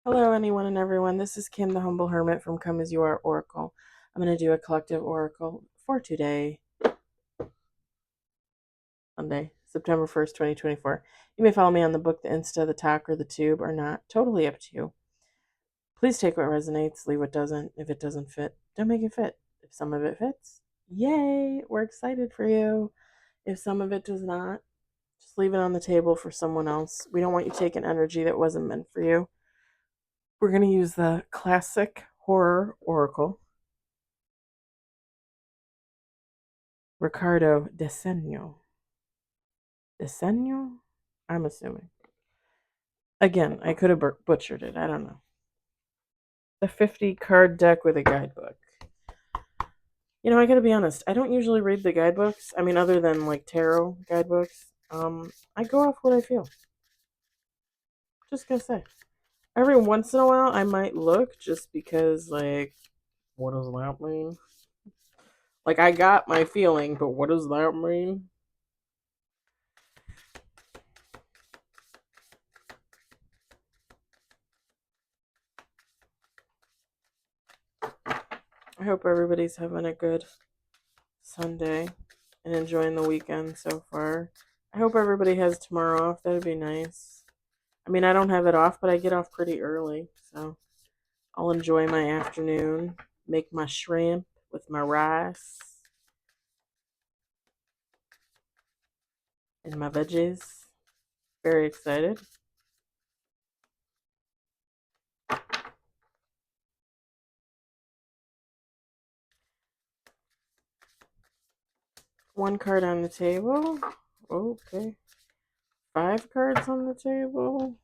Hello, anyone and everyone. This is Kim, the Humble Hermit from Come As You Are Oracle. I'm going to do a collective oracle for today, Monday, September 1st, 2024. You may follow me on the book, the Insta, the Talk, or the Tube, or not. Totally up to you. Please take what resonates, leave what doesn't. If it doesn't fit, don't make it fit. If some of it fits, yay, we're excited for you. If some of it does not, just leave it on the table for someone else. We don't want you taking energy that wasn't meant for you. We're going to use the classic horror oracle, Ricardo Desenio. Desenio? I'm assuming. Again, I could have butchered it. I don't know. The 50 card deck with a guidebook. I gotta be honest. I don't usually read the guidebooks. I mean, other than like tarot guidebooks. I go off what I feel. Just gonna say. Every once in a while, I might look just because, like, what does that mean? Like, I got my feeling, but what does that mean? I hope everybody's having a good Sunday and enjoying the weekend so far. I hope everybody has tomorrow off. That'd be nice. I mean, I don't have it off, but I get off pretty early, so I'll enjoy my afternoon, make my shrimp with my rice and my veggies. Very excited. One card on the table. Okay. Five cards on the table.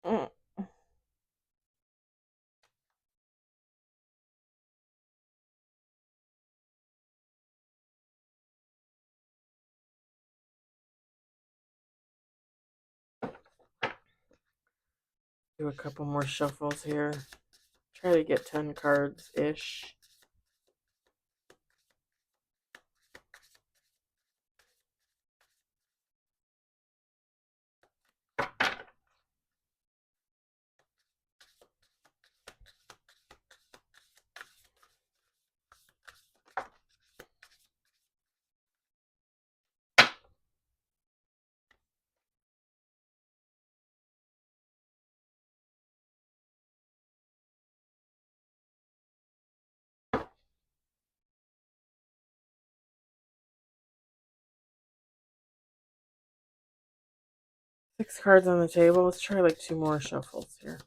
Mm. Do a couple more shuffles here. Try to get 10 cards ish. Six cards on the table. Let's try like two more shuffles here.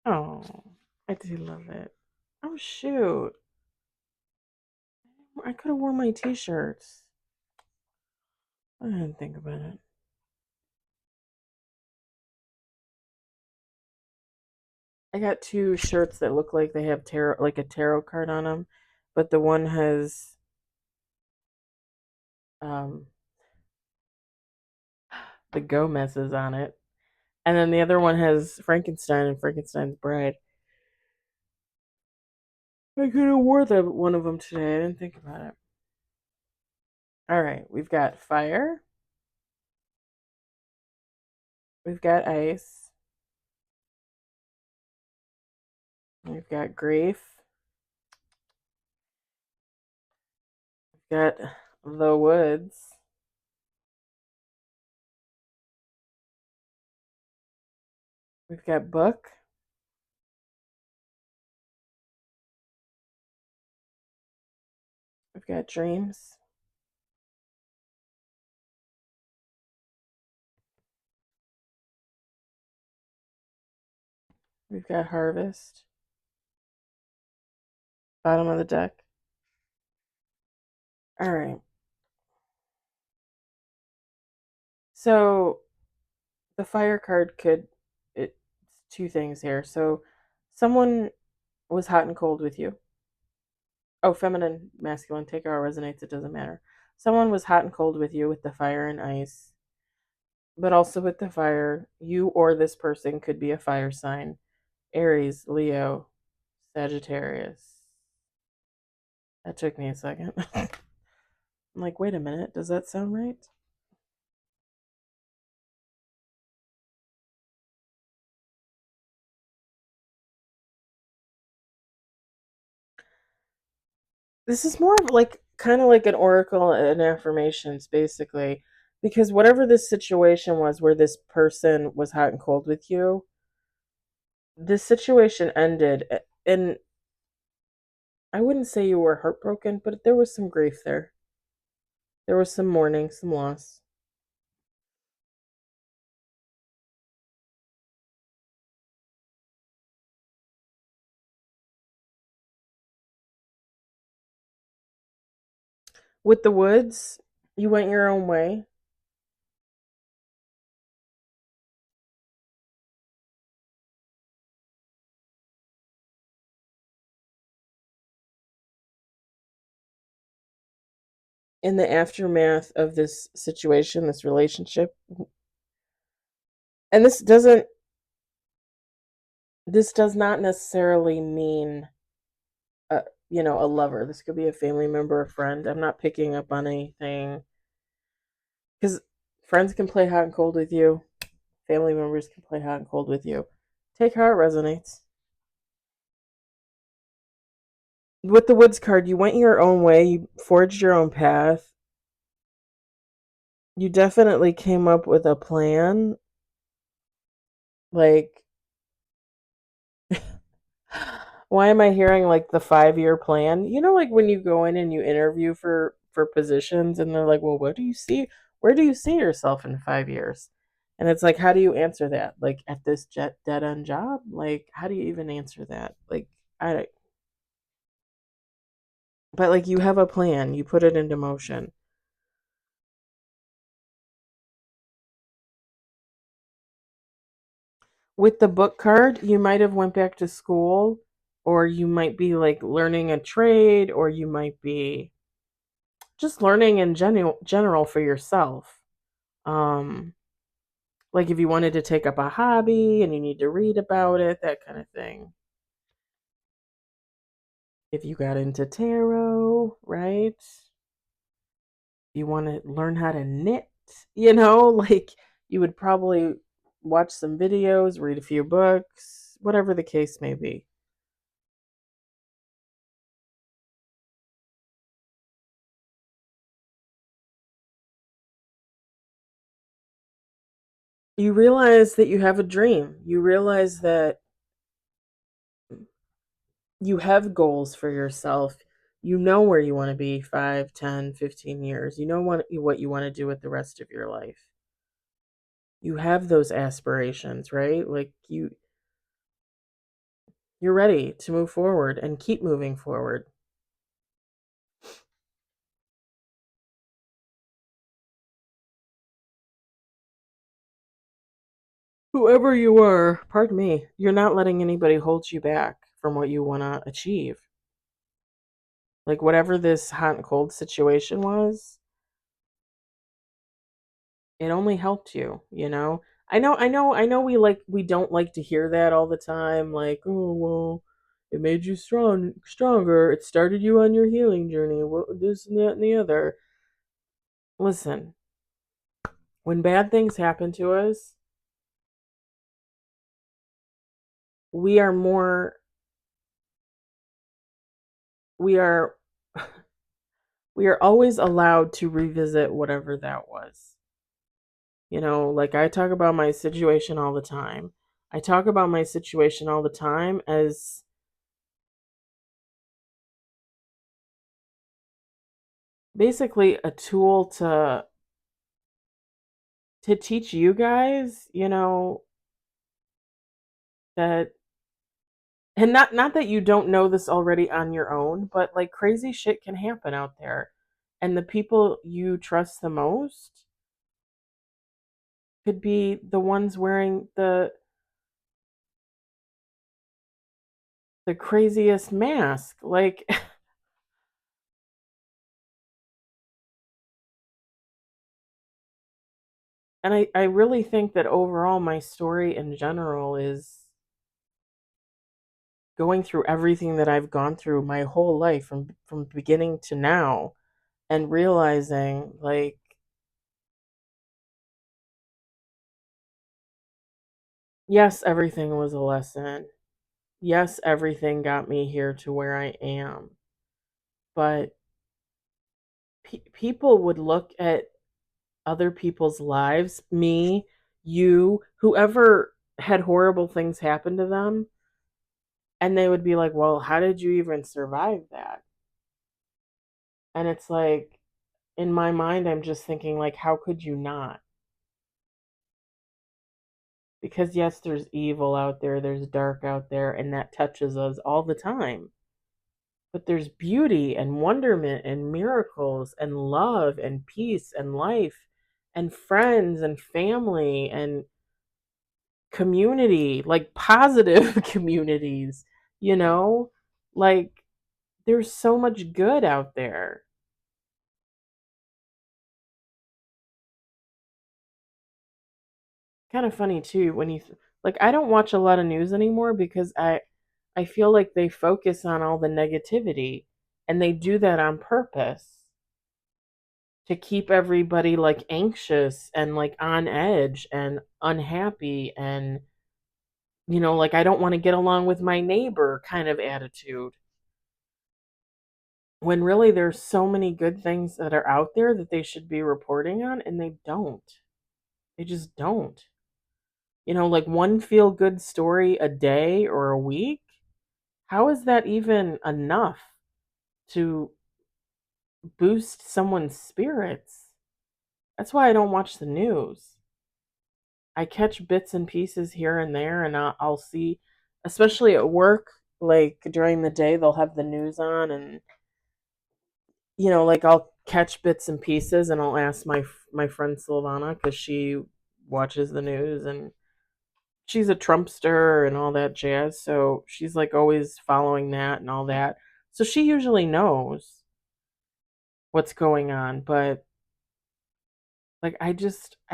Oh, I do love it. Oh shoot. I could have worn my t-shirts. I didn't think about it. I got two shirts that look like they have tarot, like a tarot card on them, but the one has um the Gomez's on it, and then the other one has Frankenstein and Frankenstein's bride. I could have wore one of them today. I didn't think about it. All right, we've got fire, we've got ice, we've got grief, we've got the woods, we've got book, we've got dreams, we've got harvest, Bottom of the deck. All right. So the fire card could, it's two things here. So someone was hot and cold with you. Oh, feminine, masculine, take it how it resonates, it doesn't matter. Someone was hot and cold with you with the fire and ice, but also with the fire. You or this person could be a fire sign: Aries, Leo, Sagittarius. That took me a second. I'm like, wait a minute, does that sound right? This is more of like kind of like an oracle and affirmations, basically, because whatever this situation was where this person was hot and cold with you, this situation ended, and I wouldn't say you were heartbroken, but there was some grief there. There was some mourning, some loss. With the woods, you went your own way. In the aftermath of this situation, this relationship, and this does not necessarily mean a, a lover. This could be a family member, a friend. I'm not picking up on anything because friends can play hot and cold with you. Family members can play hot and cold with you. Take how it resonates. With the Woods card, you went your own way. You forged your own path. You definitely came up with a plan. Like, why am I hearing like the 5 year plan? Like when you go in and you interview for positions, and they're like, "Well, what do you see? Where do you see yourself in 5 years?" And it's like, how do you answer that? Like at this dead end job? Like, how do you even answer that? Like, I. But like, you have a plan. You put it into motion. With the book card, you might have went back to school, or you might be like learning a trade, or you might be just learning in general for yourself. Um, like if you wanted to take up a hobby and you need to read about it, that kind of thing. If you got into tarot, right? You want to learn how to knit, like you would probably watch some videos, read a few books, whatever the case may be. You realize that you have a dream. You realize that you have goals for yourself. You know where you want to be 5, 10, 15 years. You know what you want to do with the rest of your life. You have those aspirations, right? Like you're ready to move forward and keep moving forward. Whoever you are, pardon me, you're not letting anybody hold you back from what you want to achieve. Like whatever this hot and cold situation was, it only helped you. I know we don't like to hear that all the time, like, oh well, it made you stronger, it started you on your healing journey, this and that and the other. Listen, when bad things happen to us, we are more we are we are always allowed to revisit whatever that was. Like I talk about my situation all the time. I talk about my situation all the time as basically a tool to teach you guys, that And not that you don't know this already on your own, but like crazy shit can happen out there. And the people you trust the most could be the ones wearing the craziest mask. Like and I really think that overall my story in general is going through everything that I've gone through my whole life from beginning to now and realizing like yes, everything was a lesson. Yes, everything got me here to where I am. But people would look at other people's lives, me, you, whoever had horrible things happen to them, and they would be like, "Well, how did you even survive that?" And it's like in my mind I'm just thinking like how could you not? Because yes, there's evil out there, there's dark out there, and that touches us all the time. But there's beauty and wonderment and miracles and love and peace and life and friends and family and community, like positive communities, you know? Like there's so much good out there. Kind of funny too when like I don't watch a lot of news anymore because I feel like they focus on all the negativity and they do that on purpose to keep everybody like anxious and like on edge and unhappy and like I don't want to get along with my neighbor kind of attitude when really there's so many good things that are out there that they should be reporting on and they don't. They just don't. Like one feel good story a day or a week. How is that even enough to boost someone's spirits? That's why I don't watch the news. I catch bits and pieces here and there, and I'll see, especially at work, like during the day, they'll have the news on, and like I'll catch bits and pieces, and I'll ask my friend Silvana because she watches the news, and she's a Trumpster and all that jazz, so she's like always following that and all that. So she usually knows what's going on, but like I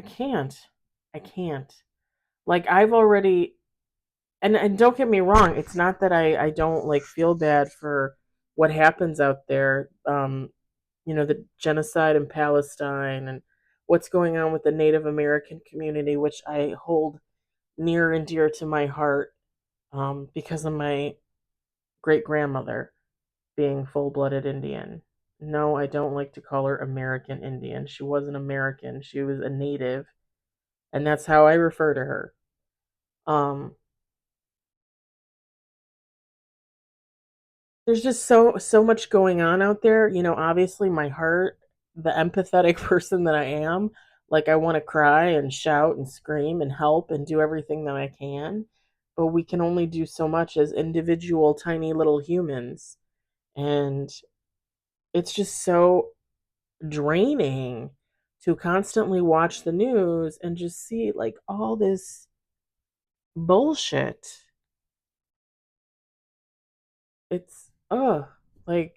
can't. I can't. Like I've already and don't get me wrong, it's not that I don't like feel bad for what happens out there. The genocide in Palestine and what's going on with the Native American community, which I hold near and dear to my heart, because of my great grandmother being full blooded Indian. No, I don't like to call her American Indian. She wasn't American. She was a native, and that's how I refer to her. Um, there's just so much going on out there. Obviously my heart, the empathetic person that I am, like I want to cry and shout and scream and help and do everything that I can, but we can only do so much as individual tiny little humans. And it's just so draining to constantly watch the news and just see like all this bullshit. It's like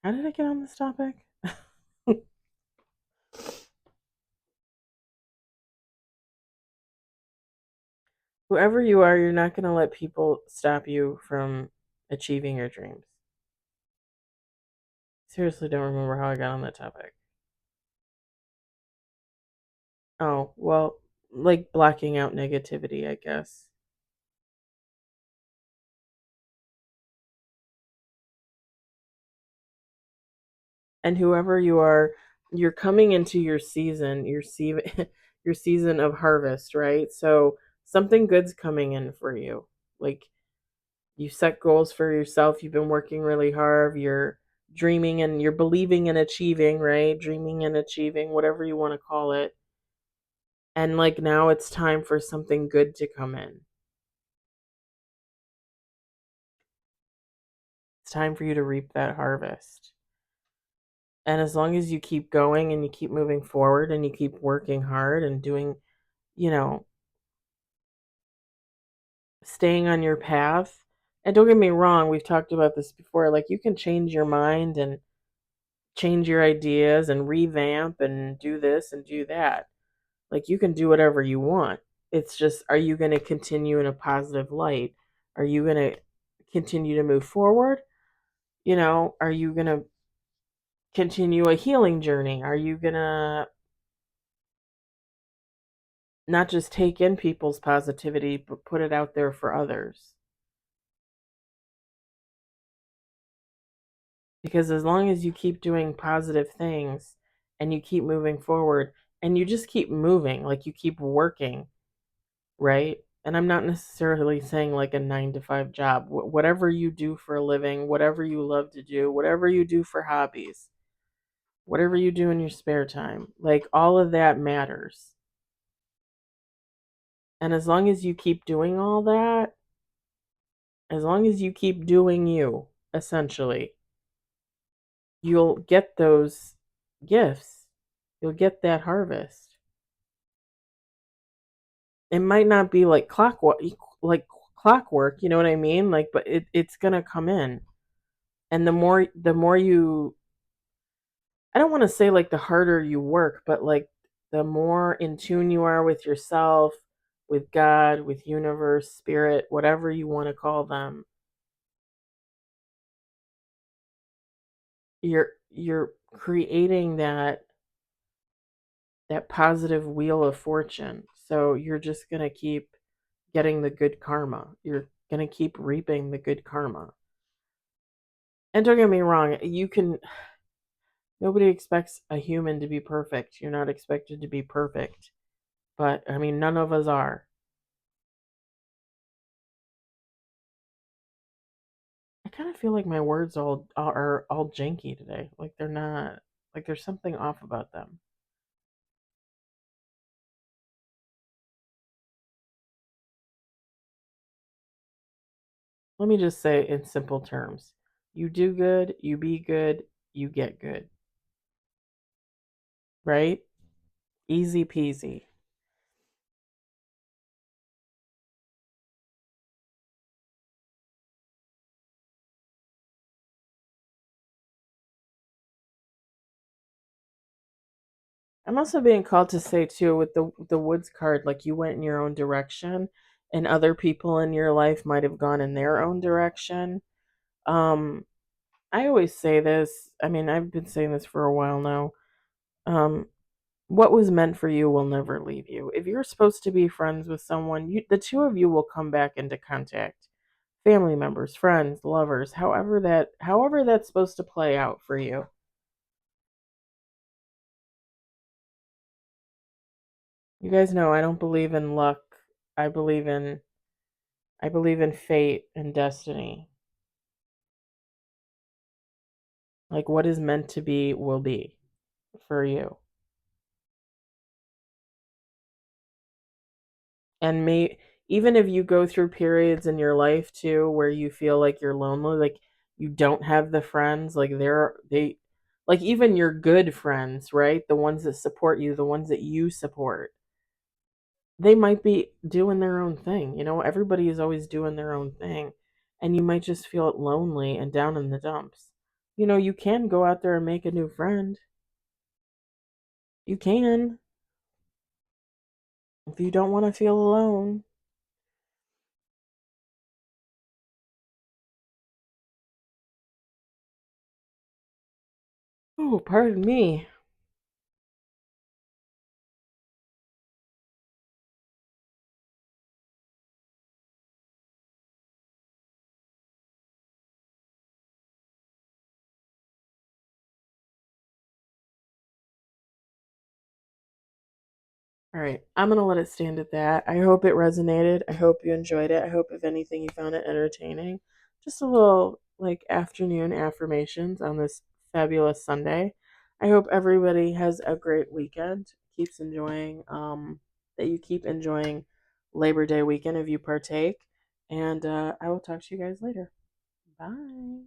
how did I get on this topic? Whoever you are, you're not going to let people stop you from achieving your dreams. Seriously, don't remember how I got on that topic. Oh, well, like blocking out negativity, I guess. And whoever you are, you're coming into your season, your season of harvest, right? So something good's coming in for you. Like you set goals for yourself, you've been working really hard, you're dreaming and you're believing and achieving, right? Dreaming and achieving, whatever you want to call it. And like now it's time for something good to come in. It's time for you to reap that harvest. And as long as you keep going and you keep moving forward and you keep working hard and doing, you know, staying on your path. And don't get me wrong, we've talked about this before. Like, you can change your mind and change your ideas and revamp and do this and do that. Like, you can do whatever you want. It's just, are you going to continue in a positive light? Are you going to continue to move forward? Are you going to continue a healing journey? Are you going to not just take in people's positivity, but put it out there for others? Because as long as you keep doing positive things and you keep moving forward and you just keep moving, like you keep working, right? And I'm not necessarily saying like a 9 to 5 job. Whatever you do for a living, whatever you love to do, whatever you do for hobbies, whatever you do in your spare time, like all of that matters. And as long as you keep doing all that, as long as you keep doing you, essentially, you'll get those gifts. You'll get that harvest. It might not be like clockwork, you know what I mean? Like, but it's gonna come in. And the more you, I don't want to say like the harder you work, but like the more in tune you are with yourself, with God, with universe, spirit, whatever you want to call them, you're creating that positive wheel of fortune. So you're just going to keep getting the good karma. You're going to keep reaping the good karma. And don't get me wrong, nobody expects a human to be perfect. You're not expected to be perfect. But I mean, none of us are. I kind of feel like my words all are all janky today. Like they're not, like there's something off about them. Let me just say in simple terms. You do good, you be good, you get good. Right? Easy peasy. I'm also being called to say too with the woods card, like you went in your own direction, and other people in your life might have gone in their own direction. Um, I always say this. I mean, I've been saying this for a while now. Um, what was meant for you will never leave you. If you're supposed to be friends with someone, the two of you will come back into contact. Family members, friends, lovers, however that's supposed to play out for you. You guys know I don't believe in luck. I believe in I believe in fate and destiny. Like what is meant to be will be for you. And even if you go through periods in your life too where you feel like you're lonely, like you don't have the friends, like they like even your good friends, right? The ones that support you, the ones that you support. They might be doing their own thing. Everybody is always doing their own thing. And you might just feel lonely and down in the dumps. You can go out there and make a new friend. You can, if you don't want to feel alone. Oh, pardon me. All right, I'm going to let it stand at that. I hope it resonated. I hope you enjoyed it. I hope, if anything, you found it entertaining. Just a little like afternoon affirmations on this fabulous Sunday. I hope everybody has a great weekend. Keeps enjoying that you keep enjoying Labor Day weekend if you partake. And I will talk to you guys later. Bye.